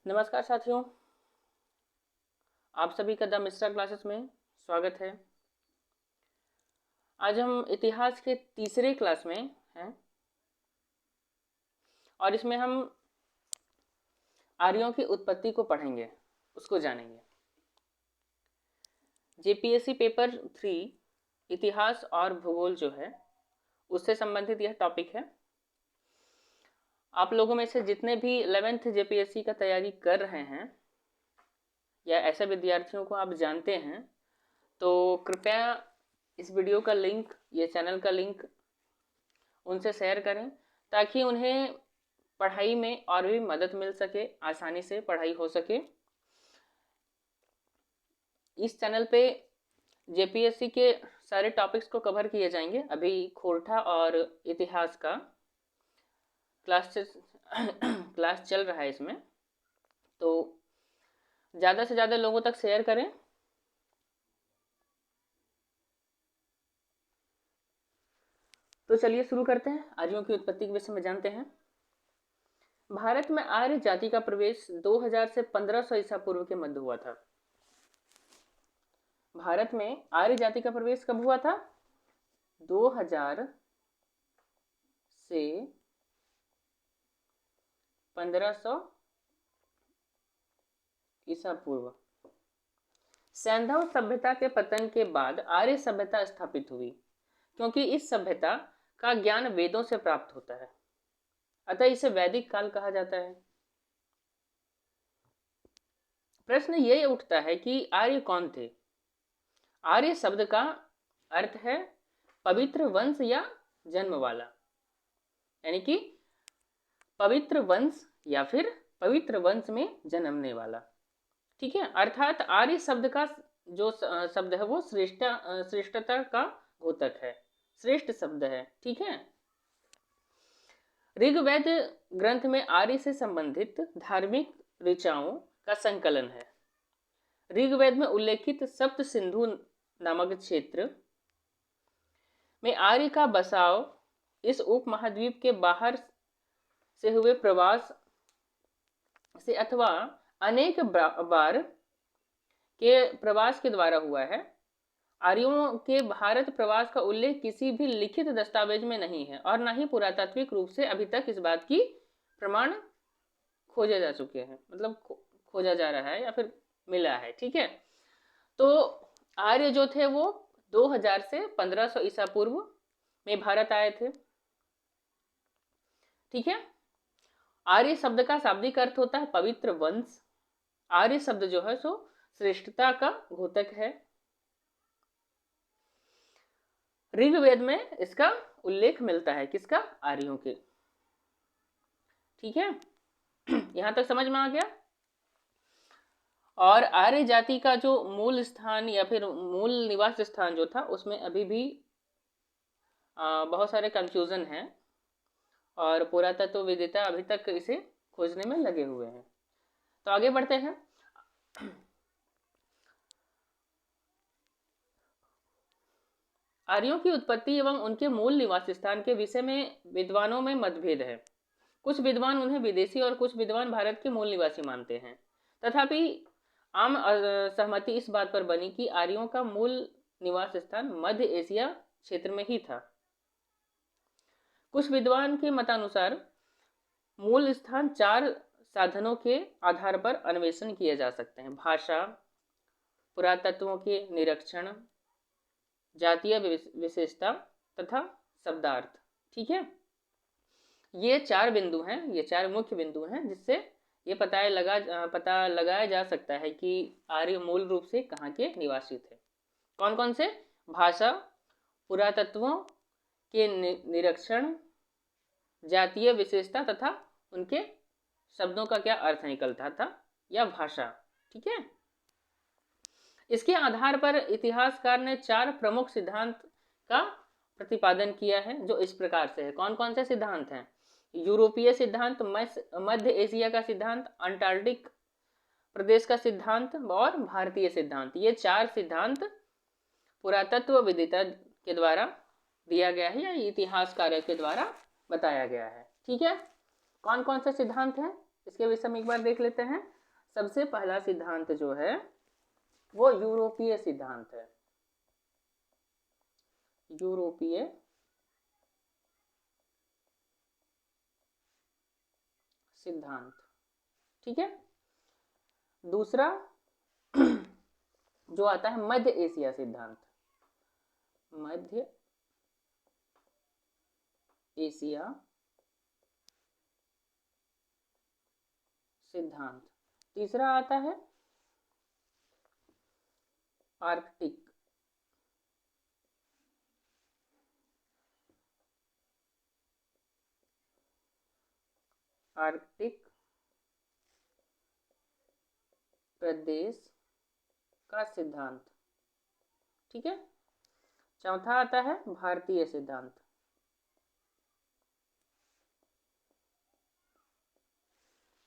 नमस्कार साथियों, आप सभी का द मिश्रा क्लासेस में स्वागत है। आज हम इतिहास के तीसरे क्लास में हैं और इसमें हम आर्यों की उत्पत्ति को पढ़ेंगे, उसको जानेंगे। जेपीएससी पेपर 3 इतिहास और भूगोल जो है उससे संबंधित यह टॉपिक है। आप लोगों में से जितने भी 11th जेपीएससी का तैयारी कर रहे हैं या ऐसे विद्यार्थियों को आप जानते हैं तो कृपया इस वीडियो का लिंक, ये चैनल का लिंक उनसे शेयर करें ताकि उन्हें पढ़ाई में और भी मदद मिल सके, आसानी से पढ़ाई हो सके। इस चैनल पे जेपीएससी के सारे टॉपिक्स को कवर किए जाएंगे। अभी खोरठा और इतिहास का क्लास चल रहा है इसमें, तो ज़्यादा से ज़्यादा लोगों तक शेयर करें। तो चलिए शुरू करते हैं। आर्यों की उत्पत्ति के विषय में जानते हैं। भारत में आर्य जाति का प्रवेश 2000 से 1500 ईसा पूर्व के मध्य हुआ था। भारत में आर्य जाति का प्रवेश कब हुआ था? 2000 से 1500 ईसा पूर्व। सैंधव सभ्यता के पतन के बाद आर्य सभ्यता स्थापित हुई, क्योंकि इस सभ्यता का ज्ञान वेदों से प्राप्त होता है, अतः इसे वैदिक काल कहा जाता है। प्रश्न ये उठता है कि आर्य कौन थे? आर्य शब्द का अर्थ है पवित्र वंश या जन्म वाला, यानी कि पवित्र वंश या फिर पवित्र वंश में जन्मने वाला। ठीक है, अर्थात आर्य शब्द का जो शब्द है वो श्रेष्ठता का द्योतक है, श्रेष्ठ शब्द है। ठीक है, ऋग्वेद ग्रंथ में आर्य से संबंधित धार्मिक ऋचाओं का संकलन है। ऋग्वेद में उल्लेखित सप्त सिंधु नामक क्षेत्र में आर्य का बसाव इस उपमहाद्वीप के बाहर से हुए प्रवास से अथवा अनेक बार के प्रवास के द्वारा हुआ है। आर्यों के भारत प्रवास का उल्लेख किसी भी लिखित दस्तावेज में नहीं है और न ही पुरातात्विक रूप से अभी तक इस बात की प्रमाण खोजे जा चुके हैं, मतलब खोजा जा रहा है या फिर मिला है। ठीक है, तो आर्य जो थे वो 2000 से 1500 ईसा पूर्व में भारत आए थे। ठीक है, आर्य शब्द का शाब्दिक अर्थ होता है पवित्र वंश। आर्य शब्द जो है सो श्रेष्ठता का द्योतक है। ऋग्वेद में इसका उल्लेख मिलता है, किसका? आर्यों के। ठीक है, यहां तक समझ में आ गया। और आर्य जाति का जो मूल स्थान या फिर मूल निवास स्थान जो था उसमें अभी भी बहुत सारे कंफ्यूजन हैं और पुरातत्वविदेता अभी तक इसे खोजने में लगे हुए हैं। तो आगे बढ़ते हैं। आर्यों की उत्पत्ति एवं उनके मूल निवास स्थान के विषय में विद्वानों में मतभेद है। कुछ विद्वान उन्हें विदेशी और कुछ विद्वान भारत के मूल निवासी मानते हैं। तथापि आम सहमति इस बात पर बनी कि आर्यों का मूल निवास स्थान मध्य एशिया क्षेत्र में ही था। कुछ विद्वान के मतानुसार मूल स्थान 4 साधनों के आधार पर अन्वेषण किए जा सकते हैं: भाषा, पुरातत्वों के निरीक्षण, जातीय विशेषता तथा शब्दार्थ। ठीक है, ये 4 बिंदु हैं, ये 4 मुख्य बिंदु हैं जिससे ये पता लगाया जा सकता है कि आर्य मूल रूप से कहाँ के निवासी थे। कौन कौन से? भाषा, पुरातत्वों के निरीक्षण, जातीय विशेषता तथा उनके शब्दों का क्या अर्थ निकलता था या भाषा। ठीक है, इसके आधार पर इतिहासकार ने 4 प्रमुख सिद्धांत का प्रतिपादन किया है जो इस प्रकार से है। कौन कौन से सिद्धांत हैं? यूरोपीय सिद्धांत, मध्य एशिया का सिद्धांत, अंटार्कटिक प्रदेश का सिद्धांत और भारतीय सिद्धांत। ये 4 सिद्धांत पुरातत्वविदेता के द्वारा दिया गया है या इतिहासकारों के द्वारा बताया गया है। ठीक है, कौन कौन से सिद्धांत हैं इसके विषय में एक बार देख लेते हैं। सबसे पहला सिद्धांत जो है वो यूरोपीय सिद्धांत है। यूरोपीय सिद्धांत, ठीक है। दूसरा जो आता है मध्य एशिया सिद्धांत। मध्य एशिया सिद्धांत। तीसरा आता है आर्कटिक प्रदेश का सिद्धांत, ठीक है। चौथा आता है भारतीय सिद्धांत।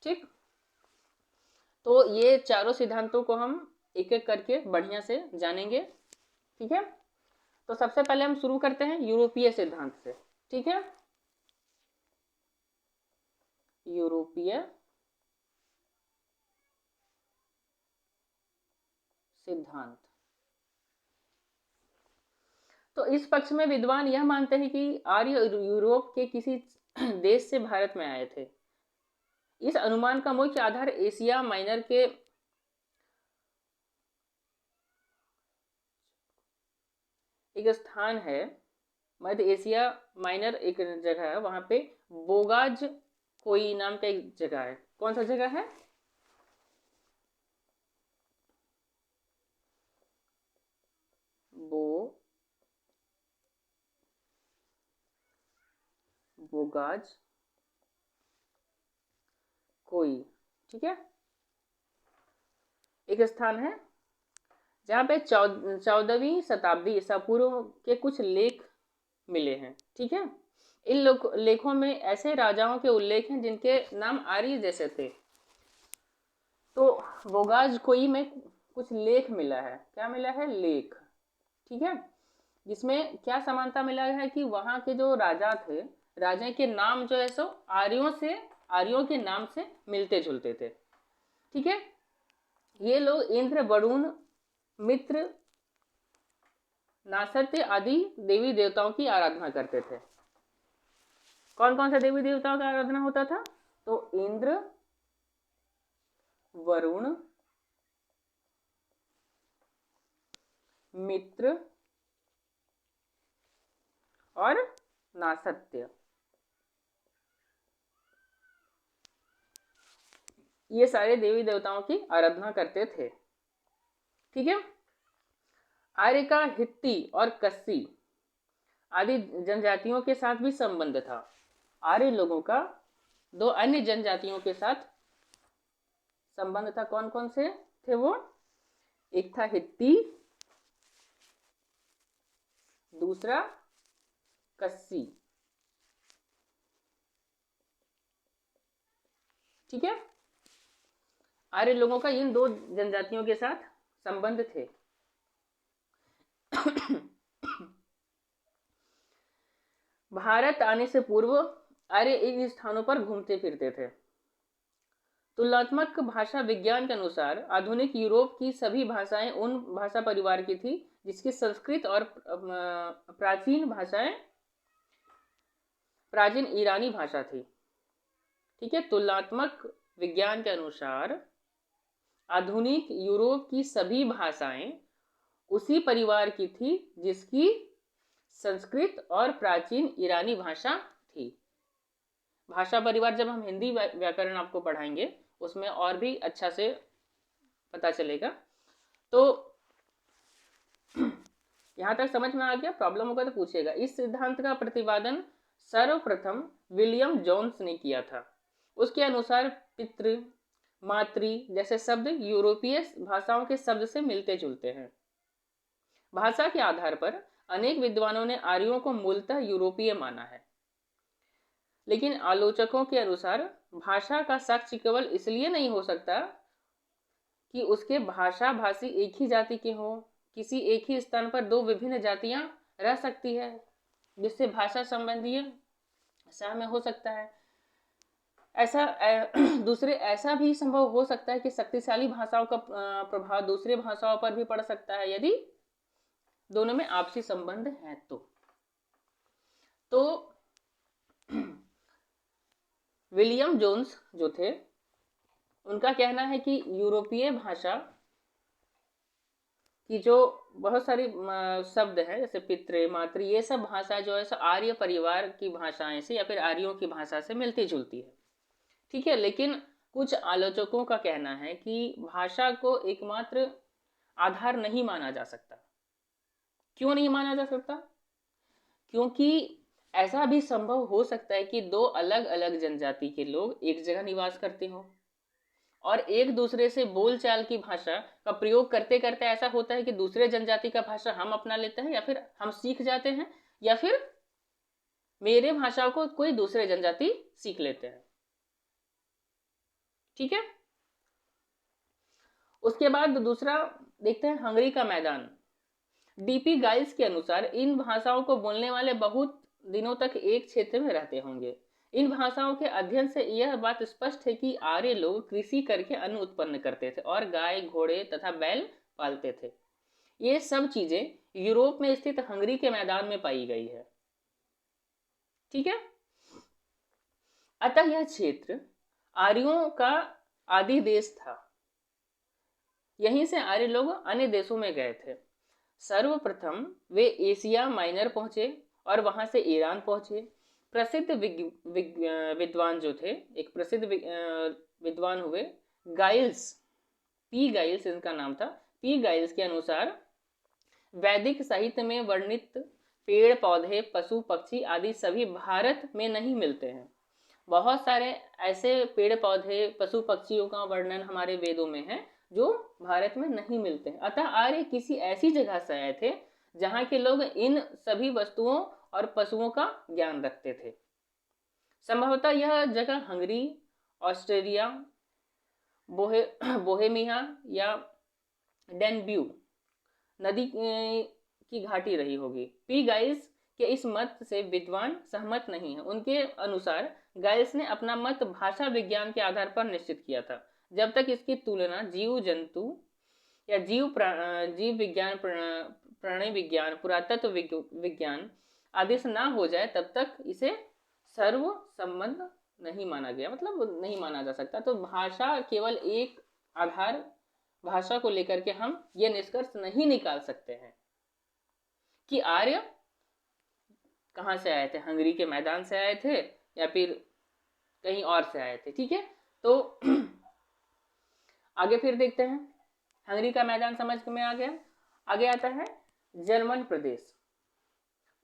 ठीक, तो ये चारों सिद्धांतों को हम एक एक करके बढ़िया से जानेंगे, ठीक है। तो सबसे पहले हम शुरू करते हैं यूरोपीय सिद्धांत से, ठीक है। यूरोपीय सिद्धांत। तो इस पक्ष में विद्वान यह मानते हैं कि आर्य यूरोप के किसी देश से भारत में आए थे। इस अनुमान का मुख्य आधार एशिया माइनर के एक स्थान है, मध्य एशिया माइनर एक जगह है, वहां पे बोगाज कोई नाम का एक जगह है। कौन सा जगह है? बोगाज कोई, ठीक है, एक स्थान है जहाँ पे 14वीं शताब्दी ईसा पूर्व के कुछ लेख मिले हैं, ठीक है। इन लेखों में ऐसे राजाओं के उल्लेख हैं जिनके नाम आर्य जैसे थे। तो बोगाज कोई में कुछ लेख मिला है। क्या मिला है? लेख, ठीक है, जिसमें क्या समानता मिला है कि वहां के जो राजा थे, राजा के नाम जो है सो आर्यों के नाम से मिलते जुलते थे, ठीक है। ये लोग इंद्र, वरुण, मित्र, नासत्य आदि देवी देवताओं की आराधना करते थे। कौन कौन से देवी देवताओं की आराधना होता था? तो इंद्र, वरुण, मित्र और नासत्य, ये सारे देवी देवताओं की आराधना करते थे, ठीक है। आर्य का हित्ती और कस्सी आदि जनजातियों के साथ भी संबंध था। आर्य लोगों का दो अन्य जनजातियों के साथ संबंध था। कौन कौन से थे वो? एक था हित्ती, दूसरा कस्सी, ठीक है। आर्य लोगों का इन दो जनजातियों के साथ संबंध थे। भारत आने से पूर्व आर्य इन स्थानों पर घूमते फिरते थे। तुलनात्मक भाषा विज्ञान के अनुसार आधुनिक यूरोप की सभी भाषाएं उन भाषा परिवार की थी जिसकी संस्कृत और प्राचीन ईरानी भाषा थी, ठीक है। तुलनात्मक विज्ञान के अनुसार आधुनिक यूरोप की सभी भाषाएं उसी परिवार की थी जिसकी संस्कृत और प्राचीन ईरानी भाषा थी। भाषा परिवार जब हम हिंदी व्याकरण आपको पढ़ाएंगे उसमें और भी अच्छा से पता चलेगा। तो यहां तक समझ में आ गया? प्रॉब्लम होगा तो पूछिएगा। इस सिद्धांत का प्रतिपादन सर्वप्रथम विलियम जोन्स ने किया था। उसके अनुसार पितृ, मातृ जैसे शब्द यूरोपीय भाषाओं के शब्द से मिलते जुलते हैं। भाषा के आधार पर अनेक विद्वानों ने आर्यों को मूलतः यूरोपीय माना है, लेकिन आलोचकों के अनुसार भाषा का साक्ष्य केवल इसलिए नहीं हो सकता कि उसके भाषा भाषी एक ही जाति के हों। किसी एक ही स्थान पर दो विभिन्न जातियां रह सकती है, जिससे भाषा संबंधी सहमय हो सकता है। ऐसा दूसरे ऐसा भी संभव हो सकता है कि शक्तिशाली भाषाओं का प्रभाव दूसरे भाषाओं पर भी पड़ सकता है यदि दोनों में आपसी संबंध है तो विलियम जोन्स जो थे उनका कहना है कि यूरोपीय भाषा कि जो बहुत सारी शब्द हैं जैसे पितृ मातृ ये सब भाषा जो है आर्य परिवार की भाषाएं से या फिर आर्यों की भाषा से मिलती जुलती है। ठीक है, लेकिन कुछ आलोचकों का कहना है कि भाषा को एकमात्र आधार नहीं माना जा सकता। क्यों नहीं माना जा सकता? क्योंकि ऐसा भी संभव हो सकता है कि दो अलग अलग जनजाति के लोग एक जगह निवास करते हों और एक दूसरे से बोलचाल की भाषा का प्रयोग करते करते ऐसा होता है कि दूसरे जनजाति का भाषा हम अपना लेते हैं या फिर हम सीख जाते हैं या फिर मेरे भाषा को कोई दूसरे जनजाति सीख लेते हैं। ठीक है, उसके बाद दूसरा देखते हैं हंगरी का मैदान। डीपी गाइल्स के अनुसार इन भाषाओं को बोलने वाले बहुत दिनों तक एक क्षेत्र में रहते होंगे। इन भाषाओं के अध्ययन से यह बात स्पष्ट है कि आर्य लोग कृषि करके अन्न उत्पन्न करते थे और गाय घोड़े तथा बैल पालते थे। ये सब चीजें यूरोप में स्थित हंगरी के मैदान में पाई गई है। ठीक है, अतः यह क्षेत्र आर्यों का आदि देश था। यहीं से आर्य लोग अन्य देशों में गए थे। सर्वप्रथम वे एशिया माइनर पहुंचे और वहां से ईरान पहुंचे। प्रसिद्ध विद्वान जो थे, एक प्रसिद्ध विद्वान हुए गाइल्स, पी गाइल्स इनका नाम था। पी गाइल्स के अनुसार वैदिक साहित्य में वर्णित पेड़ पौधे पशु पक्षी आदि सभी भारत में नहीं मिलते हैं। बहुत सारे ऐसे पेड़ पौधे पशु पक्षियों का वर्णन हमारे वेदों में है जो भारत में नहीं मिलते हैं। अतः आर्य किसी ऐसी जगह से आए थे जहाँ के लोग इन सभी वस्तुओं और पशुओं का ज्ञान रखते थे। संभवतः यह जगह हंगरी, ऑस्ट्रेलिया, बोहेमिया या डेनब्यू नदी की घाटी रही होगी। पी गाइल्स के इस मत से विद्वान सहमत नहीं है। उनके अनुसार गाइल्स ने अपना मत भाषा विज्ञान के आधार पर निश्चित किया था। जब तक इसकी तुलना जीव जंतु या जीव विज्ञान, प्राणी विज्ञान, पुरातत्व विज्ञान आदि से ना हो जाए तब तक इसे सर्व संबंध नहीं माना गया, मतलब नहीं माना जा सकता। तो भाषा केवल एक आधार, भाषा को लेकर के हम ये निष्कर्ष नहीं निकाल सकते हैं कि आर्य कहाँ से आए थे, हंगरी के मैदान से आए थे या फिर कहीं और से आए थे। ठीक है, तो आगे फिर देखते हैं। हंगरी का मैदान समझ में आ गया। आगे आता है जर्मन प्रदेश।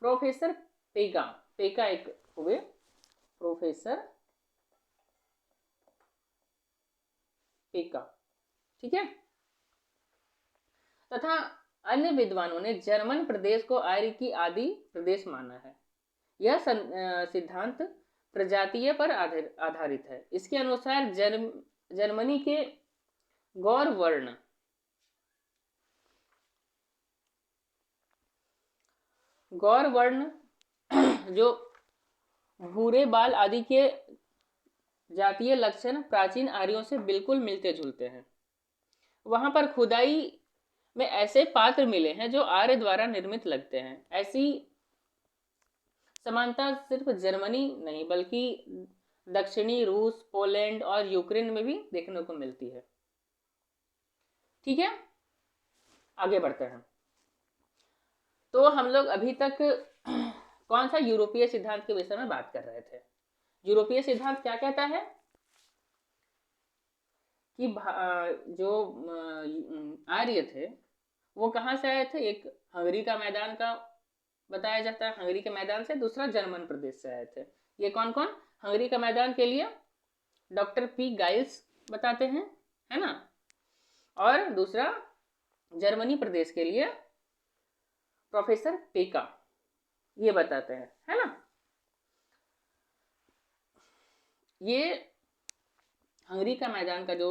प्रोफेसर पेका, पेका एक हुए प्रोफेसर पेका, ठीक है, तथा अन्य विद्वानों ने जर्मन प्रदेश को आर्य की आदि प्रदेश माना है। यह सिद्धांत प्रजातीय पर आधारित है। इसके अनुसार जर्मनी के गौर वर्ण जो भूरे बाल आदि के जातीय लक्षण प्राचीन आर्यों से बिल्कुल मिलते जुलते हैं। वहां पर खुदाई में ऐसे पात्र मिले हैं जो आर्य द्वारा निर्मित लगते हैं। ऐसी समानता सिर्फ जर्मनी नहीं बल्कि दक्षिणी रूस, पोलैंड और यूक्रेन में भी देखने को मिलती है। ठीक है, आगे बढ़ते हैं। तो हम लोग अभी तक कौन सा यूरोपीय सिद्धांत के विषय में बात कर रहे थे। यूरोपीय सिद्धांत क्या कहता है कि जो आर्य थे वो कहाँ से आए थे। एक हंगरी का मैदान का बताया जाता है, हंगरी के मैदान से। दूसरा जर्मन प्रदेश से आए थे। ये कौन कौन? हंगरी का मैदान के लिए डॉक्टर पी गाइल्स बताते हैं, है ना, और दूसरा जर्मनी प्रदेश के लिए प्रोफेसर पेका ये बताते हैं, है ना। ये हंगरी का मैदान का जो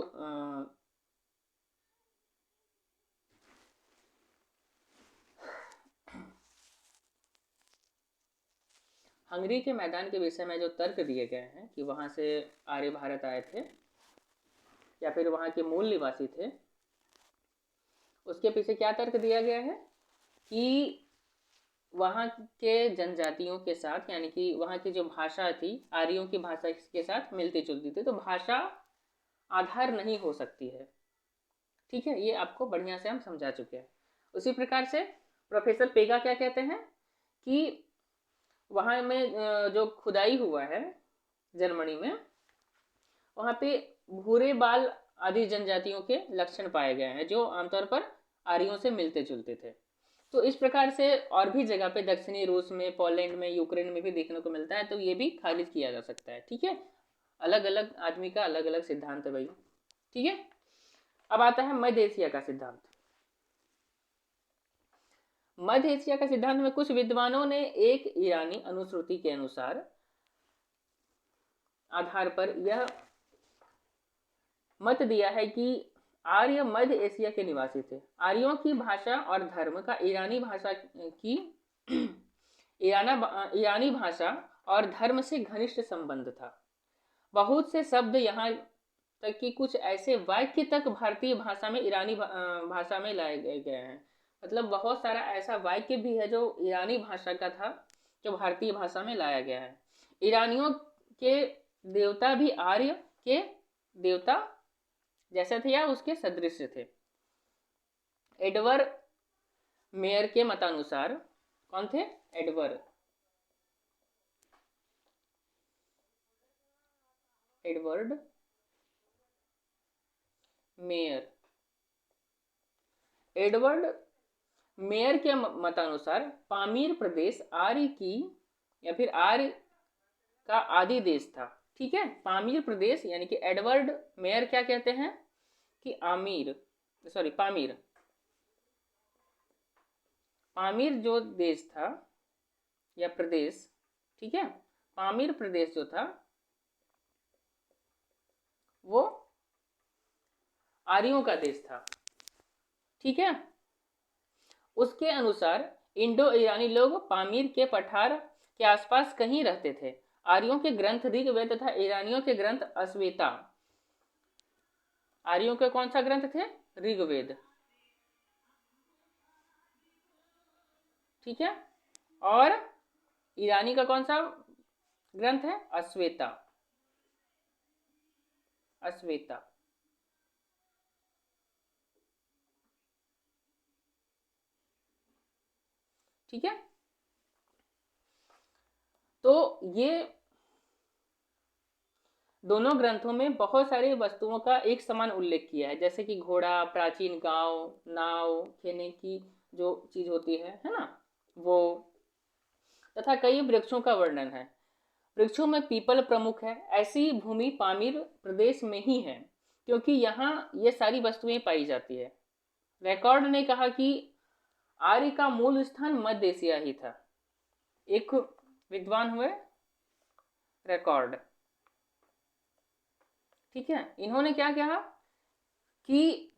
हंगरी के मैदान के विषय में जो तर्क दिए गए हैं कि वहाँ से आर्य भारत आए थे या फिर वहाँ के मूल निवासी थे, उसके पीछे क्या तर्क दिया गया है कि वहाँ के जनजातियों के साथ, यानी कि वहाँ की जो भाषा थी आर्यों की भाषा के साथ मिलती जुलती थी, तो भाषा आधार नहीं हो सकती है। ठीक है, ये आपको बढ़िया से हम समझा चुके हैं। उसी प्रकार से प्रोफेसर पेगा क्या कहते हैं कि वहाँ में जो खुदाई हुआ है जर्मनी में, वहाँ पे भूरे बाल आदि जनजातियों के लक्षण पाए गए हैं जो आमतौर पर आर्यों से मिलते जुलते थे। तो इस प्रकार से और भी जगह पे दक्षिणी रूस में, पोलैंड में, यूक्रेन में भी देखने को मिलता है, तो ये भी खारिज किया जा सकता है। ठीक है, अलग अलग आदमी का अलग अलग सिद्धांत है भाई। ठीक है, अब आता है मध्य एशिया का सिद्धांत। मध्य एशिया का सिद्धांत में कुछ विद्वानों ने एक ईरानी अनुश्रुति के अनुसार आधार पर यह मत दिया है कि आर्य मध्य एशिया के निवासी थे। आर्यों की भाषा और धर्म का ईरानी भाषा की ईरानी भाषा और धर्म से घनिष्ठ संबंध था। बहुत से शब्द, यहाँ तक कि कुछ ऐसे वाक्य तक भारतीय भाषा में ईरानी भाषा में लाए गए हैं। मतलब बहुत सारा ऐसा वाक्य भी है जो ईरानी भाषा का था, जो भारतीय भाषा में लाया गया है। ईरानियों के देवता भी आर्य के देवता जैसे थे या उसके सदृश थे। एडवर्ड मेयर के मतानुसार, कौन थे? Edward mayor. एडवर्ड मेयर के मतानुसार पामीर प्रदेश आर्य की या फिर आर्य का आदि देश था। ठीक है, पामीर प्रदेश, यानी कि एडवर्ड मेयर क्या कहते हैं कि पामीर जो देश था या प्रदेश, ठीक है, पामीर प्रदेश जो था वो आर्यों का देश था। ठीक है, उसके अनुसार इंडो ईरानी लोग पामीर के पठार के आसपास कहीं रहते थे। आर्यों के ग्रंथ ऋग्वेद तथा ईरानियों के ग्रंथ अश्वेता। आर्यों के कौन सा ग्रंथ थे? ऋग्वेद। ठीक है, और ईरानी का कौन सा ग्रंथ है? अश्वेता। ठीक है, तो ये दोनों ग्रंथों में बहुत सारी वस्तुओं का एक समान उल्लेख किया है, जैसे कि घोड़ा, प्राचीन गांव, नाव, खेने की जो चीज होती है ना, वो, तथा कई वृक्षों का वर्णन है। वृक्षों में पीपल प्रमुख है। ऐसी भूमि पामीर प्रदेश में ही है क्योंकि यहाँ ये सारी वस्तुएं पाई जाती है। रिकॉर्ड ने कहा कि आर्य का मूल स्थान मध्य एशिया ही था। एक विद्वान हुए रिकॉर्ड। ठीक है, इन्होंने क्या कहा कि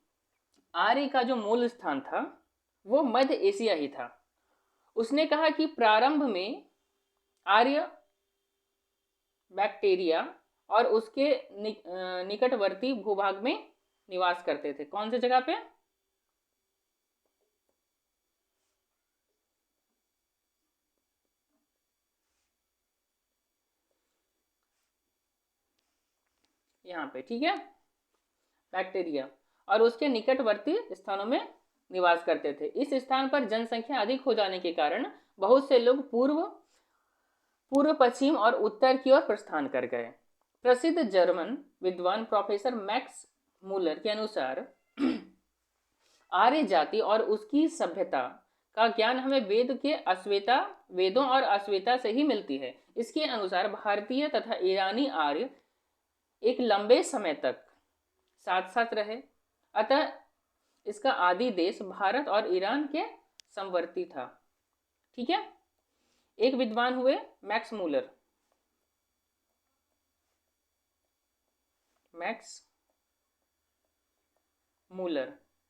आर्य का जो मूल स्थान था वो मध्य एशिया ही था। उसने कहा कि प्रारंभ में आर्य बैक्टीरिया और उसके निकटवर्ती भूभाग में निवास करते थे। कौन सी जगह पे? यहाँ पे। ठीक है, बैक्टीरिया और उसके निकटवर्ती स्थानों में निवास करते थे। इस स्थान पर जनसंख्या अधिक हो जाने के कारण बहुत से लोग पूर्व, पश्चिम और उत्तर की ओर प्रस्थान कर गए। प्रसिद्ध जर्मन विद्वान प्रोफेसर मैक्स मूलर के अनुसार आर्य जाति और उसकी सभ्यता का ज्ञान हमें वेदों और अश्वेता से ही मिलती है। इसके अनुसार भारतीय तथा ईरानी आर्य एक लंबे समय तक साथ साथ रहे, अतः इसका आदि देश भारत और ईरान के समवर्ती था। ठीक है, एक विद्वान हुए मैक्स मूलर।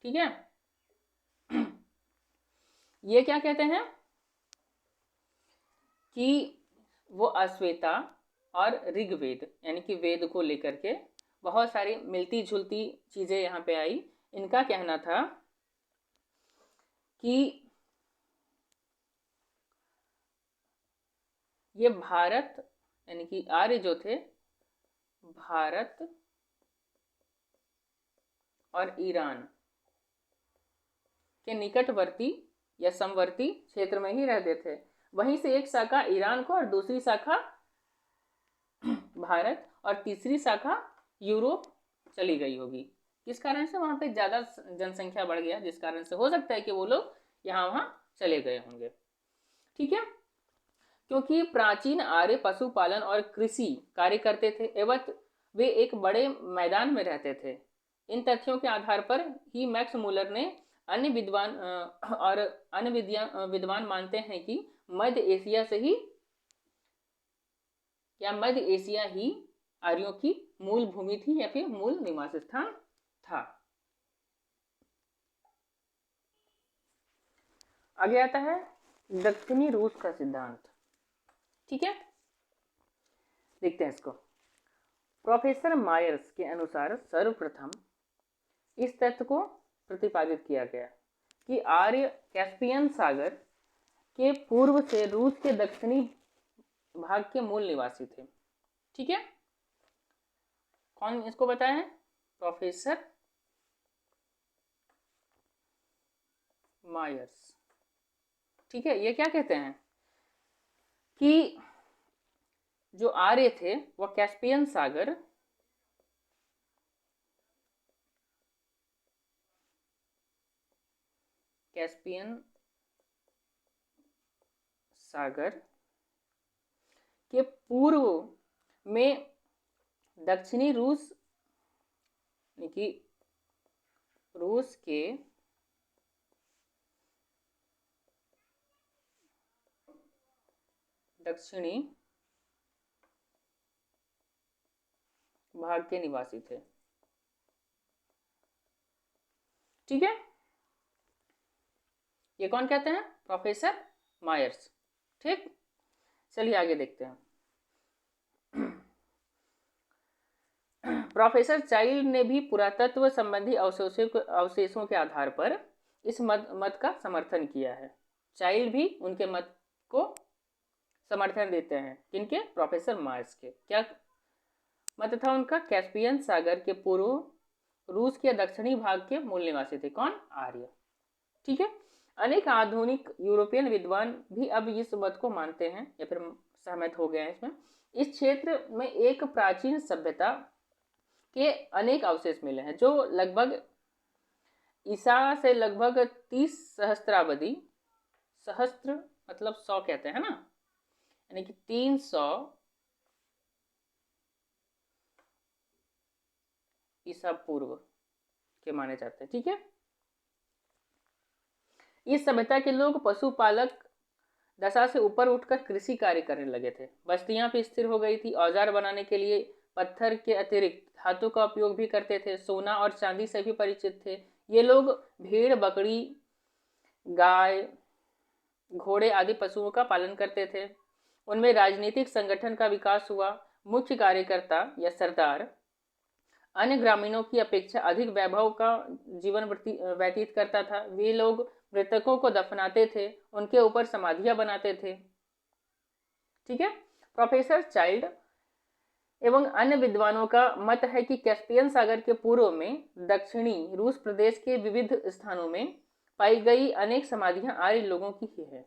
ठीक है, ये क्या कहते हैं कि वो अश्वेता और ऋग्वेद यानी कि वेद को लेकर के बहुत सारी मिलती जुलती चीज़ें यहाँ पे आई। इनका कहना था कि ये भारत यानी कि आर्य जो थे भारत और ईरान के निकटवर्ती या समवर्ती क्षेत्र में ही रहते थे। वहीं से एक शाखा ईरान को और दूसरी शाखा भारत और तीसरी शाखा यूरोप चली गई होगी। किस कारण से? वहां पे ज़्यादा जनसंख्या बढ़ गया, जिस कारण से हो सकता है कि वो लोग यहाँ वहाँ चले गए होंगे। ठीक है, क्योंकि प्राचीन आर्य पशुपालन और कृषि कार्य करते थे एवं वे एक बड़े मैदान में रहते थे। इन तथ्यों के आधार पर ही मैक्स मूलर ने अन्य विद्वान और अन्य विद्वान मानते हैं कि मध्य एशिया से ही या मध्य एशिया ही आर्यों की मूल भूमि थी या फिर मूल निवास स्थान था। आगे आता है दक्षिणी रूस का सिद्धांत। ठीक है, देखते हैं इसको। प्रोफेसर मायर्स के अनुसार सर्वप्रथम इस तथ्य को प्रतिपादित किया गया कि आर्य कैस्पियन सागर के पूर्व से रूस के दक्षिणी भाग के मूल निवासी थे। ठीक है, कौन इसको बताया है? Professor Myers. ठीक है, ये क्या कहते हैं कि जो आर्य थे वह कैस्पियन सागर के पूर्व में दक्षिणी रूस कि रूस के दक्षिणी भाग के निवासी थे। ठीक है, ये कौन कहते हैं? Professor Myers. ठीक, चलिए आगे देखते हैं। प्रोफेसर चाइल्ड ने भी पुरातत्व संबंधी अवशेषों के आधार पर इस मत का समर्थन किया है। चाइल्ड भी उनके मत को समर्थन देते हैं। किनके? प्रोफेसर मायर्स के। क्या मत था उनका? कैस्पियन सागर के पूर्व रूस के दक्षिणी भाग के मूल निवासी थे। कौन? आर्य। ठीक है, अनेक आधुनिक यूरोपियन विद्वान भी अब इस मत को मानते हैं या फिर सहमत हो गए हैं इसमें। इस क्षेत्र में एक प्राचीन सभ्यता के अनेक अवशेष मिले हैं जो लगभग ईसा से लगभग 30 सहस्त्राब्दी, सहस्त्र मतलब 100 कहते हैं ना, यानी कि 300 ईसा पूर्व के माने जाते हैं। ठीक है, इस सभ्यता के लोग पशुपालक दशा से ऊपर उठकर कृषि कार्य करने लगे थे। बस्तियां भी स्थिर हो गई थी। औजार बनाने के लिए पत्थर के अतिरिक्त धातु का उपयोग भी करते थे। सोना और चांदी से भी परिचित थे। ये लोग भेड़, बकरी, गाय, घोड़े आदि पशुओं का पालन करते थे। उनमें राजनीतिक संगठन का विकास हुआ। मुख्य कार्यकर्ता या सरदार अन्य ग्रामीणों की अपेक्षा अधिक वैभव का जीवन व्यतीत करता था। वे लोग मृतकों को दफनाते थे, उनके ऊपर समाधियां बनाते थे। ठीक है, प्रोफेसर चाइल्ड एवं अन्य विद्वानों का मत है कि कैस्पियन सागर के पूर्व में दक्षिणी रूस प्रदेश के विविध स्थानों में पाई गई अनेक समाधियां आर्य लोगों की ही है,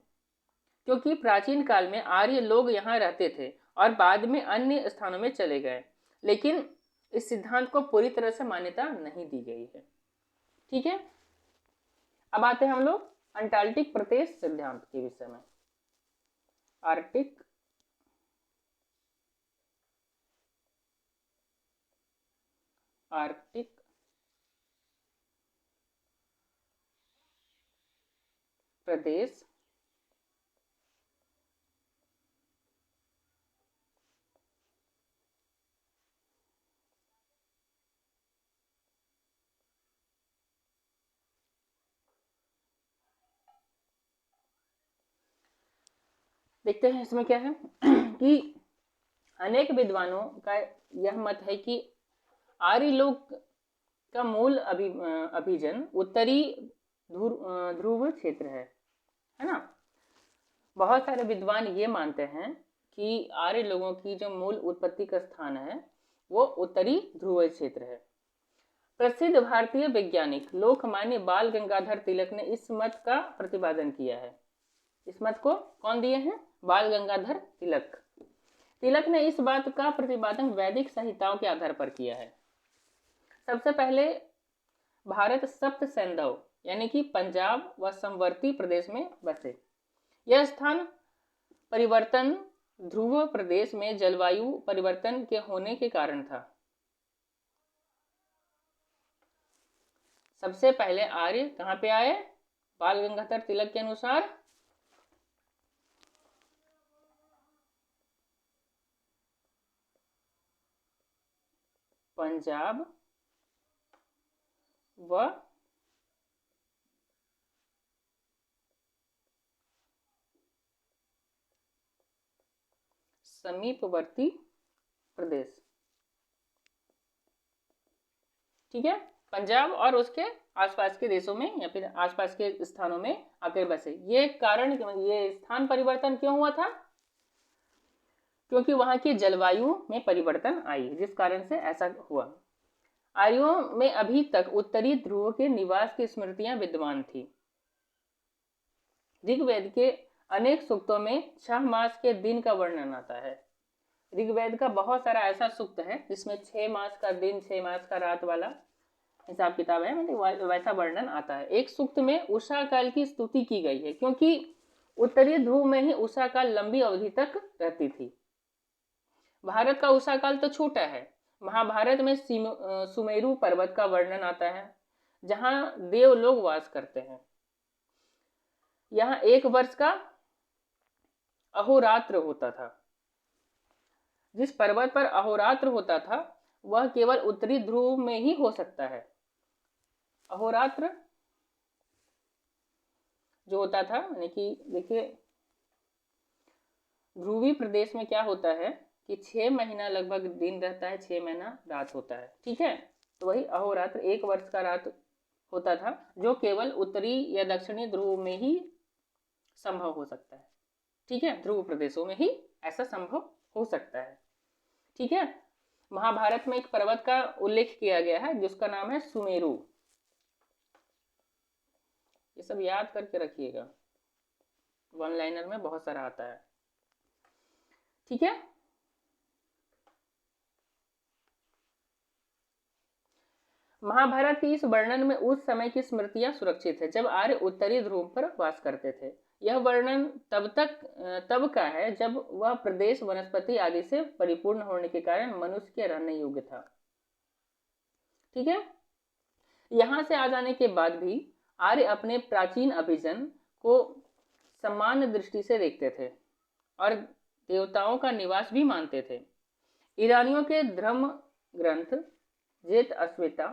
क्योंकि प्राचीन काल में आर्य लोग यहाँ रहते थे और बाद में अन्य स्थानों में चले गए, लेकिन इस सिद्धांत को पूरी तरह से मान्यता नहीं दी गई है। ठीक है, अब आते हैं हम लोग अंटार्कटिक प्रदेश सिद्धांत के विषय में। आर्कटिक प्रदेश देखते हैं इसमें क्या है। क्योंकि अनेक विद्वानों का यह मत है कि आर्य लोग का मूल अभिजन उत्तरी ध्रुव क्षेत्र है ना। बहुत सारे विद्वान ये मानते हैं कि आर्य लोगों की जो मूल उत्पत्ति का स्थान है वो उत्तरी ध्रुव क्षेत्र है। प्रसिद्ध भारतीय वैज्ञानिक लोकमान्य बाल गंगाधर तिलक ने इस मत का प्रतिपादन किया है। इस मत को कौन दिए हैं? बाल गंगाधर तिलक। तिलक ने इस बात का प्रतिपादन वैदिक संहिताओं के आधार पर किया है। सबसे पहले भारत सप्त सैंधव यानी कि पंजाब व समवर्ती प्रदेश में बसे। यह स्थान परिवर्तन ध्रुव प्रदेश में जलवायु परिवर्तन के होने के कारण था। सबसे पहले आर्य कहाँ पे आए? बाल गंगाधर तिलक के अनुसार पंजाब व समीपवर्ती प्रदेश। ठीक है, पंजाब और उसके आसपास के देशों में या फिर आसपास के स्थानों में आकर बसे। ये कारण, ये स्थान परिवर्तन क्यों हुआ था? क्योंकि वहां की जलवायु में परिवर्तन आई, जिस कारण से ऐसा हुआ। आर्यों में अभी तक उत्तरी ध्रुव के निवास की स्मृतियां विद्यमान थी। ऋग्वेद के अनेक सूक्तों में 6 मास के दिन का वर्णन आता है। ऋग्वेद का बहुत सारा ऐसा सूक्त है जिसमें 6 मास का दिन 6 मास का रात वाला हिसाब किताब है, मतलब वैसा वर्णन आता है। एक सूक्त में उषा काल की स्तुति की गई है क्योंकि उत्तरी ध्रुव में ही उषा काल लंबी अवधि तक रहती थी। भारत का उषा काल तो छोटा है। महाभारत में सुमेरु पर्वत का वर्णन आता है जहां देव लोग वास करते हैं। यहाँ 1 वर्ष का अहोरात्र होता था। जिस पर्वत पर अहोरात्र होता था वह केवल उत्तरी ध्रुव में ही हो सकता है। अहोरात्र जो होता था, यानी कि देखिए ध्रुवीय प्रदेश में क्या होता है कि 6 महीना लगभग दिन रहता है, 6 महीना रात होता है। ठीक है, तो वही अहोरात्र 1 वर्ष का रात होता था जो केवल उत्तरी या दक्षिणी ध्रुव में ही संभव हो सकता है। ठीक है, ध्रुव प्रदेशों में ही ऐसा संभव हो सकता है। ठीक है, महाभारत में एक पर्वत का उल्लेख किया गया है जिसका नाम है सुमेरु। ये सब याद करके रखिएगा, वन लाइनर में बहुत सारा आता है। ठीक है, महाभारत के इस वर्णन में उस समय की स्मृतियां सुरक्षित है जब आर्य उत्तरी ध्रुव पर वास करते थे। यह वर्णन तब का है जब वह प्रदेश वनस्पति आदि से परिपूर्ण होने के कारण मनुष्य के रहने योग्य था। ठीक है, यहां से आ जाने के बाद भी आर्य अपने प्राचीन अभिजन को सम्मान दृष्टि से देखते थे और देवताओं का निवास भी मानते थे। ईरानियों के धर्म ग्रंथ जेद अश्वेता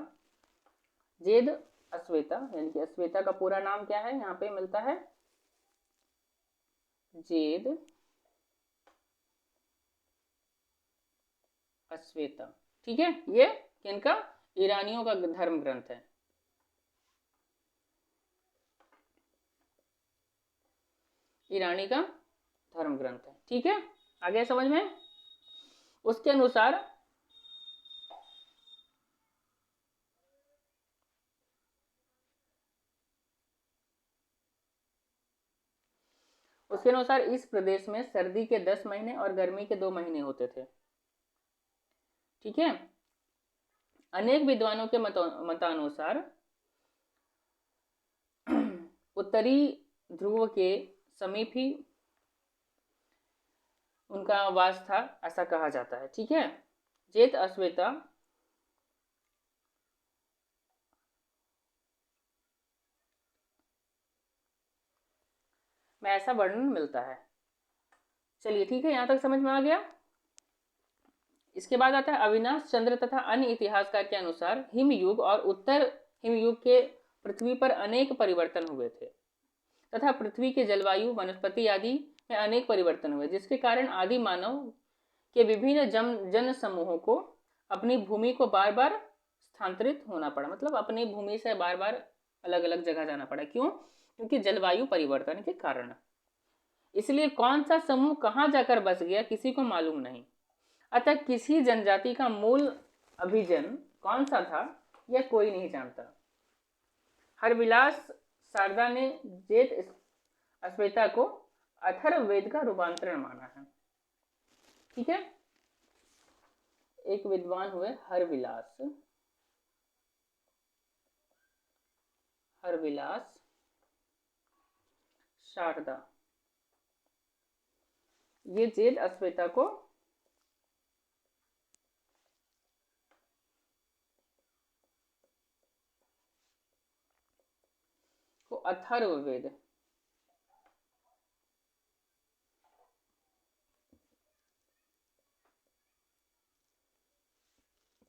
यानी कि अश्वेता का पूरा नाम क्या है यहाँ पे मिलता है? जेद अश्वेता। ठीक है, ये किनका? ईरानियों का धर्म ग्रंथ है। ईरानी का धर्म ग्रंथ है। ठीक है, आगे समझ में? उसके अनुसार इस प्रदेश में सर्दी के 10 महीने और गर्मी के 2 महीने होते थे। ठीक है, अनेक विद्वानों के मतानुसार उत्तरी ध्रुव के समीप ही उनका वास था, ऐसा कहा जाता है। ठीक है, जेद अश्वेता में ऐसा वर्णन मिलता है। चलिए ठीक है, यहां तक समझ में आ गया। इसके बाद आता है अविनाश चंद्र तथा अन्य इतिहासकार के अनुसार हिमयुग और उत्तर हिमयुग के पृथ्वी पर अनेक परिवर्तन हुए थे तथा पृथ्वी के जलवायु वनस्पति आदि में अनेक परिवर्तन हुए, जिसके कारण आदि मानव के विभिन्न जन समूहों को अपनी भूमि को बार बार स्थानांतरित होना पड़ा, मतलब अपनी भूमि से बार बार अलग अलग जगह जाना पड़ा। क्यों? क्योंकि जलवायु परिवर्तन के कारण। इसलिए कौन सा समूह कहाँ जाकर बस गया किसी को मालूम नहीं। अतः किसी जनजाति का मूल अभिजन कौन सा था यह कोई नहीं जानता। हरविलास शारदा ने जेत अश्वेता को अथर्ववेद का रूपांतरण माना है। ठीक है, एक विद्वान हुए हरविलास शारदा, ये जेत अश्वेता को अथर्ववेद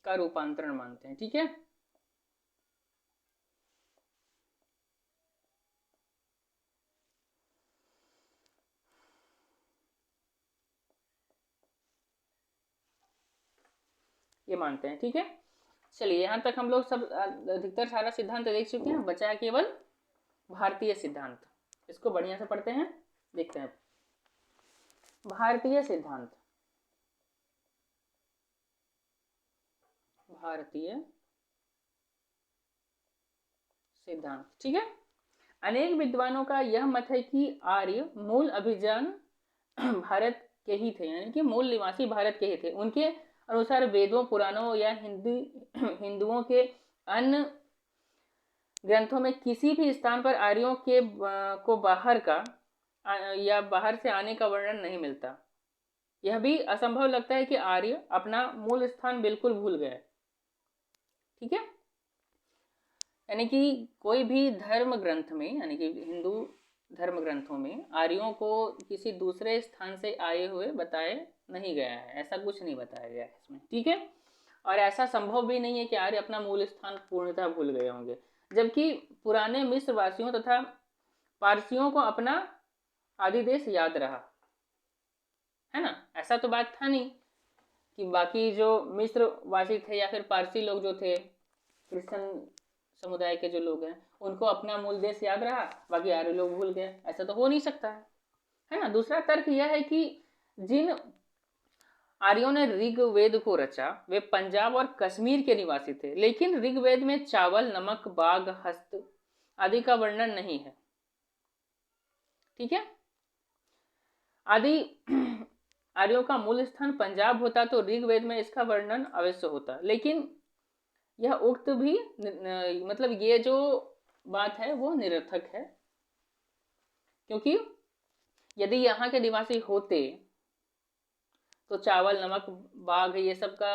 का रूपांतरण मानते हैं। ठीक है, ये मानते हैं। ठीक है, चलिए यहाँ तक हम लोग सब अधिकतर सारा सिद्धांत देख चुके हैं, बचा केवल भारतीय सिद्धांत। इसको बढ़िया से पढ़ते हैं, देखते हैं। भारतीय सिद्धांत, ठीक है। अनेक विद्वानों का यह मत है कि आर्य मूल अभिजन भारत के ही थे, यानी कि मूल निवासी भारत के ही थे। उनके अनुसार वेदों, पुराणों या हिंदुओं के अन्य ग्रंथों में किसी भी स्थान पर आर्यों के को बाहर का या बाहर से आने का वर्णन नहीं मिलता। यह भी असंभव लगता है कि आर्य अपना मूल स्थान बिल्कुल भूल गए। ठीक है, यानी कि कोई भी धर्म ग्रंथ में, यानी कि हिंदू धर्म ग्रंथों में आर्यों को किसी दूसरे स्थान से आए हुए बताए नहीं गया है, ऐसा कुछ नहीं बताया गया है इसमें। ठीक है, और ऐसा संभव भी नहीं है कि आर्य अपना मूल स्थान पूर्णतः भूल गए होंगे, जबकि पुराने मिस्र वासियों तथा पारसियों को अपना आदि देश याद रहा है ना। ऐसा तो बात था नहीं कि बाकी जो मिस्र वासी थे या फिर पारसी लोग जो थे, क्रिश्चियन समुदाय के जो लोग हैं, उनको अपना मूल देश याद रहा, बाकी आर्य लोग भूल गए। ऐसा तो हो नहीं सकता है ना। दूसरा तर्क यह है कि जिन आर्यों ने ऋग्वेद को रचा वे पंजाब और कश्मीर के निवासी थे, लेकिन ऋग्वेद में चावल, नमक, बाघ, हस्त आदि का वर्णन नहीं है। ठीक है, आदि आर्यों का मूल स्थान पंजाब होता तो ऋग्वेद में इसका वर्णन अवश्य होता, लेकिन यह उक्त भी मतलब ये जो बात है वो निरर्थक है, क्योंकि यदि यहाँ के निवासी होते तो चावल, नमक, बाघ ये सब का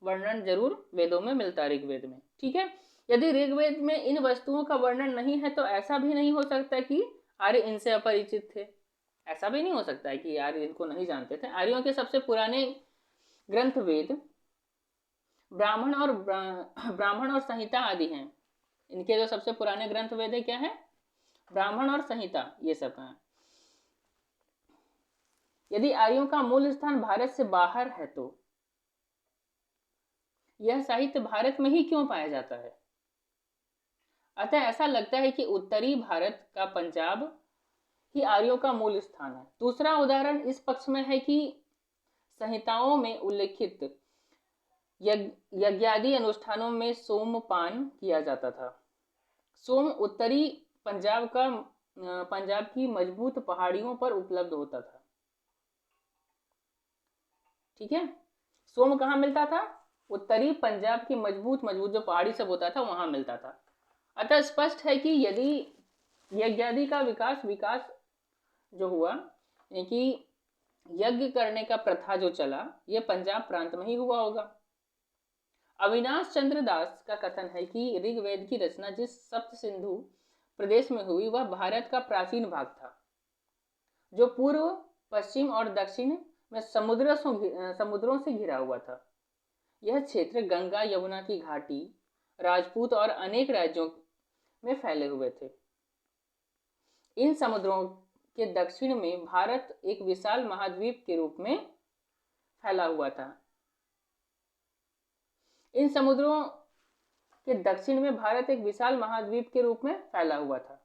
वर्णन जरूर वेदों में मिलता, ऋग्वेद में। ठीक है, यदि ऋग्वेद में इन वस्तुओं का वर्णन नहीं है तो ऐसा भी नहीं हो सकता कि आर्य इनसे अपरिचित थे। ऐसा भी नहीं हो सकता है कि आर्य इनको नहीं जानते थे। आर्यों के सबसे पुराने ग्रंथ वेद, ब्राह्मण और संहिता आदि हैं। इनके जो सबसे पुराने ग्रंथ वेद है क्या है? ब्राह्मण और संहिता, ये सब हैं। यदि आर्यों का मूल स्थान भारत से बाहर है तो यह साहित्य भारत में ही क्यों पाया जाता है? अतः ऐसा लगता है कि उत्तरी भारत का पंजाब ही आर्यों का मूल स्थान है। दूसरा उदाहरण इस पक्ष में है कि संहिताओं में उल्लिखित यज्ञादि अनुष्ठानों में सोमपान किया जाता था। सोम उत्तरी पंजाब की मजबूत पहाड़ियों पर उपलब्ध होता था। ठीक है, सोम कहाँ मिलता था? उत्तरी पंजाब की मजबूत जो पहाड़ी सब होता था वहां मिलता था। अतः स्पष्ट है कि यदि यज्ञादि का विकास जो हुआ, यानी कि यज्ञ करने का प्रथा जो चला, यह पंजाब प्रांत में ही हुआ होगा। अविनाश चंद्र दास का कथन है कि ऋग्वेद की रचना जिस सप्त सिंधु प्रदेश में हुई वह भारत का प्राचीन भाग था, जो पूर्व, पश्चिम और दक्षिण में समुद्रों से घिरा हुआ था। यह क्षेत्र गंगा यमुना की घाटी, राजपूत और अनेक राज्यों में फैले हुए थे। इन समुद्रों के दक्षिण में भारत एक विशाल महाद्वीप के रूप में फैला हुआ था। इन समुद्रों के दक्षिण में भारत एक विशाल महाद्वीप के रूप में फैला हुआ था।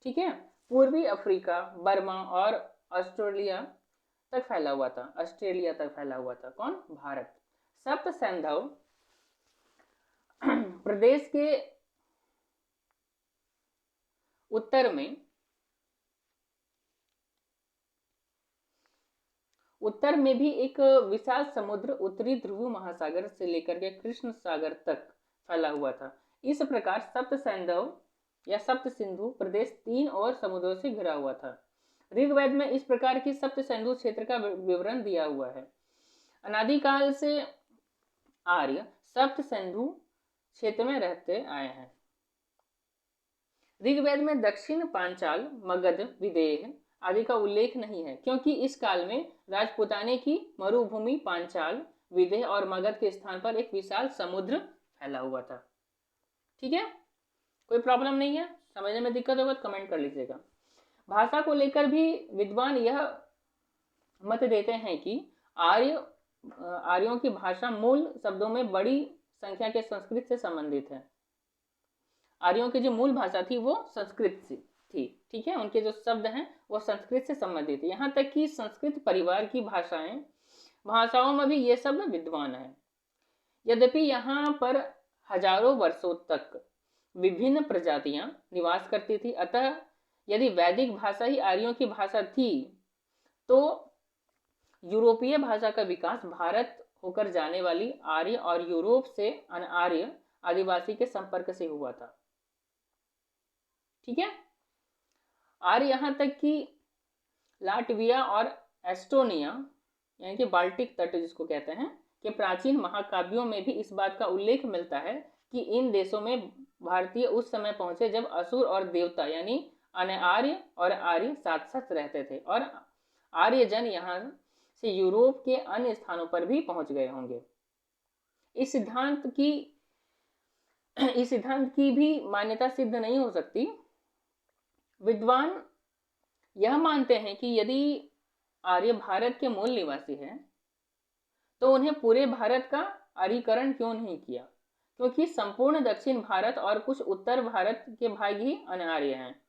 ठीक है, पूर्वी अफ्रीका, बर्मा और ऑस्ट्रेलिया तक फैला हुआ था। ऑस्ट्रेलिया तक फैला हुआ था कौन? भारत। सप्त सैंधव प्रदेश के उत्तर में भी एक विशाल समुद्र उत्तरी ध्रुव महासागर से लेकर के कृष्ण सागर तक फैला हुआ था। इस प्रकार सप्त सैंधव या सप्त सिंधु प्रदेश 3 और समुद्रों से घिरा हुआ था। ऋग्वेद में इस प्रकार की सप्त सिंधु क्षेत्र का विवरण दिया हुआ है। अनादिकाल से आर्य सप्त सिंधु क्षेत्र में रहते आए हैं। ऋग्वेद में दक्षिण पांचाल, मगध, विदेह आदि का उल्लेख नहीं है, क्योंकि इस काल में राजपुताने की मरुभूमि पांचाल, विदेह और मगध के स्थान पर एक विशाल समुद्र फैला हुआ था। ठीक है, कोई प्रॉब्लम नहीं है, समझने में दिक्कत होगा तो कमेंट कर लीजिएगा। भाषा को लेकर भी विद्वान यह मत देते हैं कि आर्यों की भाषा मूल शब्दों में बड़ी संख्या के संस्कृत से संबंधित है। आर्यों की जो मूल भाषा थी वो संस्कृत से थी। ठीक है, उनके जो शब्द हैं वो संस्कृत से संबंधित है। यहाँ तक कि संस्कृत परिवार की भाषाओं में भी ये शब्द विद्वान है। यद्यपि यहाँ पर हजारों वर्षों तक विभिन्न प्रजातियां निवास करती थी, अतः यदि वैदिक भाषा ही आर्यों की भाषा थी तो यूरोपीय भाषा का विकास भारत होकर जाने वाली आर्य और यूरोप से अनार्य आदिवासी के संपर्क से हुआ था। ठीक है, आर्य यहाँ तक कि लाटविया और एस्टोनिया यानी कि बाल्टिक तट जिसको कहते हैं कि प्राचीन महाकाव्यों में भी इस बात का उल्लेख मिलता है कि इन देशों में भारतीय उस समय पहुंचे जब असुर और देवता यानी अनार्य और आर्य साथ साथ रहते थे, और आर्यजन यहाँ से यूरोप के अन्य स्थानों पर भी पहुंच गए होंगे। इस सिद्धांत की भी मान्यता सिद्ध नहीं हो सकती। विद्वान यह मानते हैं कि यदि आर्य भारत के मूल निवासी हैं तो उन्हें पूरे भारत का आर्यीकरण क्यों नहीं किया, क्योंकि संपूर्ण दक्षिण भारत और कुछ उत्तर भारत के भाग ही अनार्य हैं।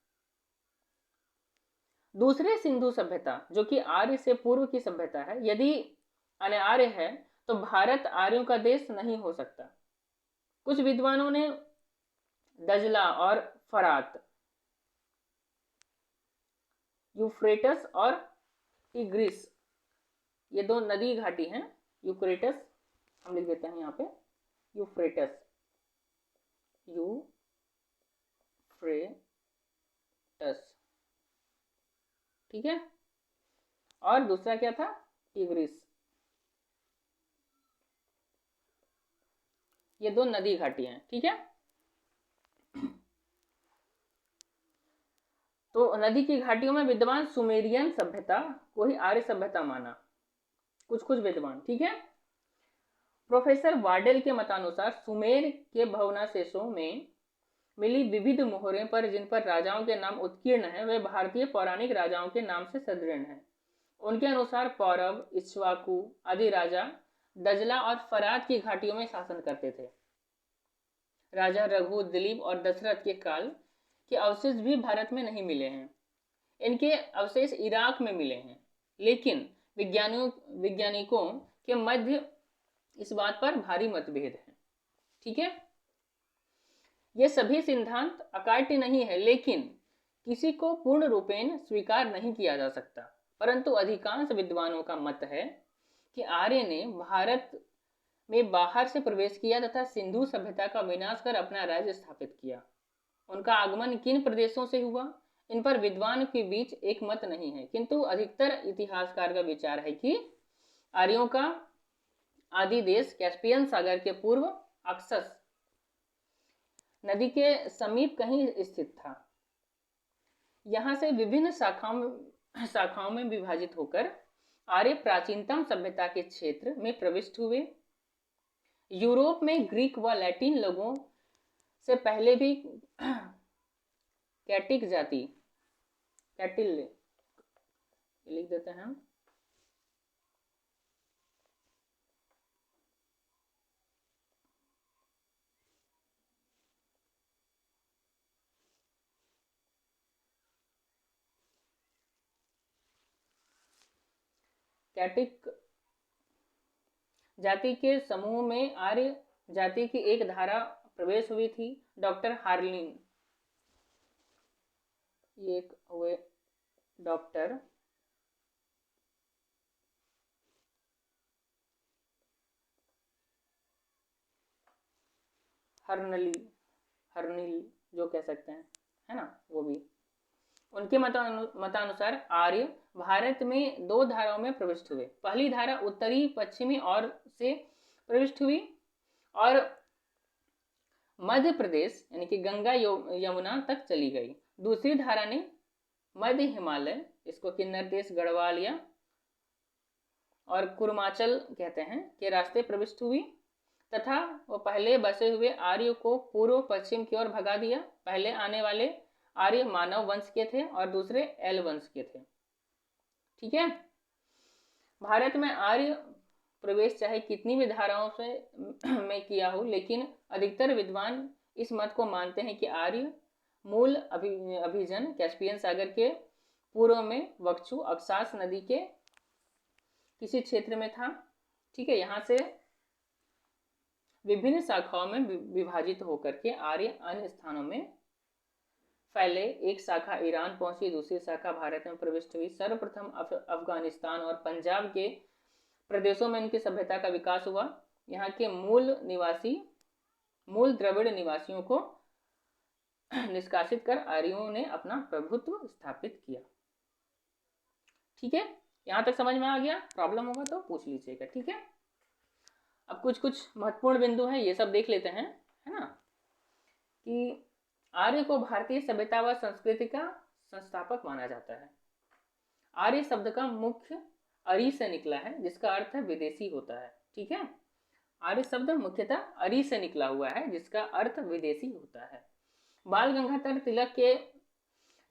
दूसरे सिंधु सभ्यता जो कि आर्य से पूर्व की सभ्यता है, यदि अनार्य है तो भारत आर्यों का देश नहीं हो सकता। कुछ विद्वानों ने दजला और फरात, यूफ्रेटस और टिग्रिस, ये दो नदी घाटी हैं। यूफ्रेटस हम लिख देते हैं यहाँ पे, यूफ्रेटस, ठीक है, और दूसरा क्या था? टिग्रिस। ये दो नदी घाटी हैं। ठीक है, तो नदी की घाटियों में विद्वान सुमेरियन सभ्यता को ही आर्य सभ्यता माना, कुछ विद्वान। ठीक है, प्रोफेसर वाडेल के मतानुसार सुमेर के भवनावशेषों में मिली विविध मोहरें पर जिन पर राजाओं के नाम उत्कीर्ण हैं वे भारतीय पौराणिक राजाओं के नाम से सदृढ़ हैं। उनके अनुसार पौरव, इक्ष्वाकु आदि राजा दजला और फरात की घाटियों में शासन करते थे। राजा रघु, दिलीप और दशरथ के काल के अवशेष भी भारत में नहीं मिले हैं। इनके अवशेष इराक में मिले हैं, लेकिन वैज्ञानिकों के मध्य इस बात पर भारी मतभेद है। ठीक है, ये सभी सिद्धांत अकाट्य नहीं है, लेकिन किसी को पूर्ण रूपेण स्वीकार नहीं किया जा सकता। परंतु अधिकांश विद्वानों का मत है कि आर्य ने भारत में बाहर से प्रवेश किया तथा सिंधु सभ्यता का विनाश कर अपना राज्य स्थापित किया। उनका आगमन किन प्रदेशों से हुआ, इन पर विद्वान के बीच एक मत नहीं है, किंतु अधिकतर इतिहासकार का विचार है कि आर्यों का आदि देश कैस्पियन सागर के पूर्व अक्सस नदी के समीप कहीं स्थित था। यहाँ से विभिन्न शाखाओं में विभाजित होकर आर्य प्राचीनतम सभ्यता के क्षेत्र में प्रविष्ट हुए। यूरोप में ग्रीक व लैटिन लोगों से पहले भी कैटिक जाति कैटिल लिख देते हैं हम। कैटिक जाति के समूह में आर्य जाति की एक धारा प्रवेश हुई थी। डॉक्टर हार्लिन, ये एक हुए डॉक्टर हर्निल जो कह सकते हैं, है ना, वो भी। उनके मतानुसार आर्य भारत में दो धाराओं में प्रविष्ट हुए। पहली धारा उत्तरी पश्चिमी ओर से प्रविष्ट हुई और मध्य प्रदेश यानी कि गंगा यमुना तक चली गई। दूसरी धारा ने मध्य हिमालय, इसको किन्नर देश, गढ़वाल और कुर्माचल कहते हैं, के रास्ते प्रविष्ट हुई तथा वो पहले बसे हुए आर्य को पूर्व पश्चिम की ओर भगा दिया। पहले आने वाले आर्य मानव वंश के थे और दूसरे एल वंश के थे। ठीक है। भारत में आर्य प्रवेश चाहे कितनी भी धाराओं से में किया हो, लेकिन अधिकतर विद्वान इस मत को मानते हैं कि आर्य मूल अभिजन कैस्पियन सागर के पूर्व में वक्षु अक्सास नदी के किसी क्षेत्र में था। ठीक है। यहाँ से विभिन्न शाखाओं में विभाजित होकर के आर्य अन्य स्थानों में फैले। एक शाखा ईरान पहुंची, दूसरी शाखा भारत में प्रविष्ट हुई। सर्वप्रथम अफगानिस्तान और पंजाब के प्रदेशों में इनकी सभ्यता का विकास हुआ। यहाँ के मूल द्रविड़ निवासियों को निष्कासित कर आर्यों ने अपना प्रभुत्व स्थापित किया। ठीक है। यहाँ तक समझ में आ गया? प्रॉब्लम होगा तो पूछ लीजिएगा। ठीक है। अब कुछ महत्वपूर्ण बिंदु हैं, ये सब देख लेते हैं, है ना, कि आर्य को भारतीय सभ्यता व संस्कृति का संस्थापक माना जाता है। आर्य शब्द का मुख्य अरि से निकला है, जिसका अर्थ है विदेशी होता है। ठीक है। आर्य शब्द मुख्यतः अरि से निकला हुआ है, जिसका अर्थ विदेशी होता है। बाल गंगाधर तिलक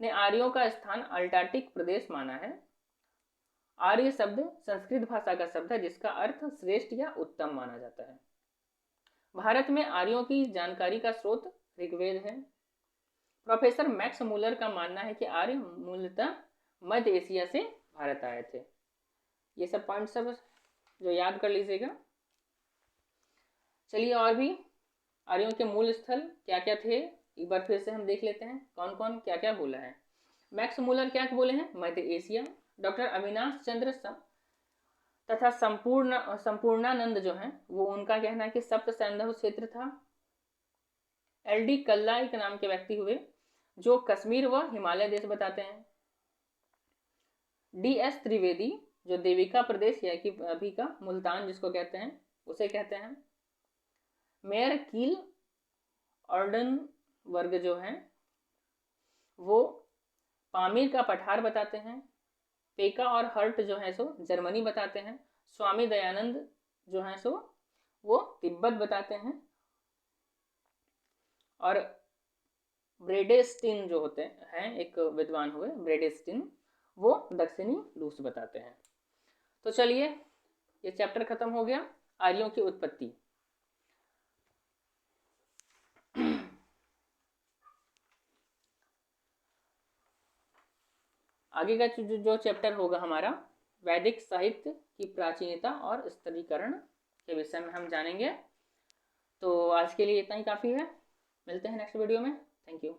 ने आर्यों का स्थान अल्टार्कटिक प्रदेश माना है। आर्य शब्द संस्कृत भाषा का शब्द है, जिसका अर्थ श्रेष्ठ या उत्तम माना जाता है। भारत में आर्यों की जानकारी का स्रोत ऋग्वेद है। प्रोफेसर मैक्स मूलर का मानना है कि आर्य मूलतः मध्य एशिया से भारत आए थे। ये सब पॉइंट सब जो याद कर लीजिएगा। चलिए, और भी आर्यों के मूल स्थल क्या क्या थे एक बार फिर से हम देख लेते हैं, कौन कौन क्या क्या बोला है। मैक्स मूलर क्या बोले हैं? मध्य एशिया। डॉक्टर अविनाश चंद्र तथा संपूर्णानंद जो है वो उनका कहना है कि सप्त सैंधव क्षेत्र था। एल.डी. कल्लाई के नाम के व्यक्ति हुए जो कश्मीर व हिमालय देश बताते हैं। डी.एस. त्रिवेदी जो देविका प्रदेश या कि अभी का मुल्तान जिसको कहते हैं उसे कहते हैं। मेयर कील ऑर्डन वर्ग जो हैं वो पामीर का पठार बताते हैं। पेका और हर्ट जो है सो जर्मनी बताते हैं। स्वामी दयानंद जो है सो वो तिब्बत बताते हैं। और ब्रेडेस्टिन जो होते हैं, एक विद्वान हुए ब्रेडेस्टिन, वो दक्षिणी रूस बताते हैं। तो चलिए, ये चैप्टर खत्म हो गया, आर्यों की उत्पत्ति। आगे का जो चैप्टर होगा हमारा वैदिक साहित्य की प्राचीनता और स्तरीकरण के विषय में हम जानेंगे। तो आज के लिए इतना ही काफ़ी है। मिलते हैं नेक्स्ट वीडियो में। Thank you.